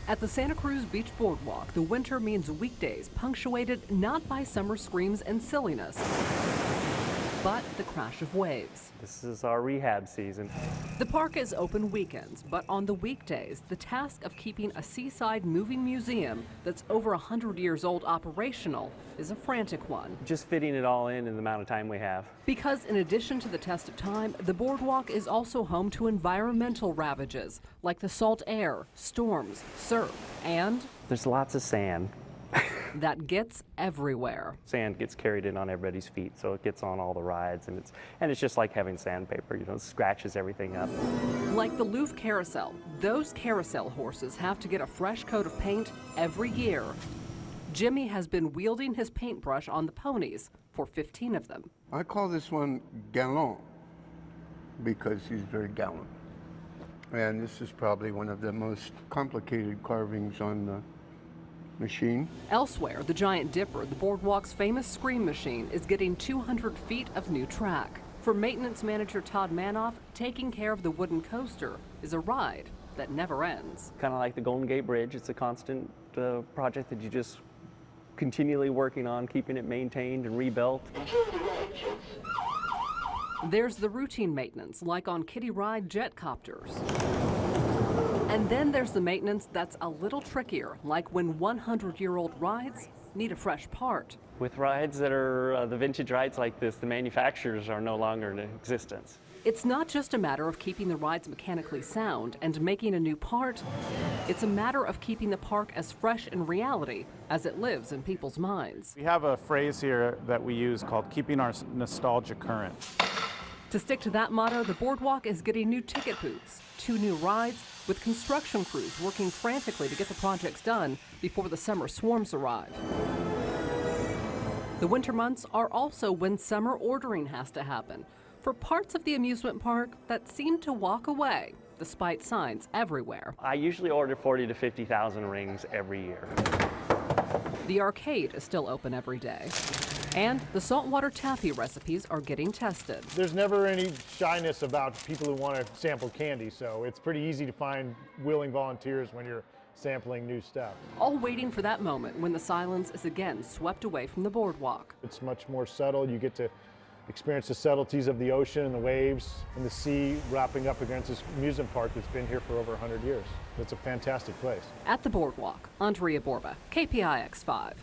At the Santa Cruz Beach Boardwalk, the winter means weekdays punctuated not by summer screams and silliness, but the crash of waves. This is our rehab season. The park is open weekends, but on the weekdays, the task of keeping a seaside moving museum that's over 100 years old operational is a frantic one. Just fitting it all in the amount of time we have. Because in addition to the test of time, the boardwalk is also home to environmental ravages like the salt air, storms, surf, and there's lots of sand. that gets everywhere. Sand gets carried in on everybody's feet, so it gets on all the rides, and it's just like having sandpaper, it scratches everything up. Like the Louvre carousel, those carousel horses have to get a fresh coat of paint every year. Jimmy has been wielding his paintbrush on the ponies for 15 of them. I call this one Gallant because he's very gallant. And this is probably one of the most complicated carvings on the machine. Elsewhere, the Giant Dipper, the boardwalk's famous scream machine, is getting 200 feet of new track. For maintenance manager Todd Manoff, taking care of the wooden coaster is a ride that never ends. Kind of like the Golden Gate Bridge, it's a constant project that you just continually working on, keeping it maintained and rebuilt. There's the routine maintenance, like on kiddie ride jet copters. And then there's the maintenance that's a little trickier, like when 100-year-old rides need a fresh part. With rides that are the vintage rides like this, the manufacturers are no longer in existence. It's not just a matter of keeping the rides mechanically sound and making a new part. It's a matter of keeping the park as fresh in reality as it lives in people's minds. We have a phrase here that we use called keeping our nostalgia current. To stick to that motto, the boardwalk is getting new ticket booths, 2 new rides, with construction crews working frantically to get the projects done before the summer swarms arrive. The winter months are also when summer ordering has to happen for parts of the amusement park that seem to walk away, despite signs everywhere. I usually order 40 to 50,000 rings every year. The arcade is still open every day. And the saltwater taffy recipes are getting tested. There's never any shyness about people who want to sample candy, so it's pretty easy to find willing volunteers when you're sampling new stuff. All waiting for that moment when the silence is again swept away from the boardwalk. It's much more subtle. You get to experience the subtleties of the ocean and the waves and the sea wrapping up against this amusement park that's been here for over 100 years. It's a fantastic place. At the boardwalk, Andria Borba, KPIX 5.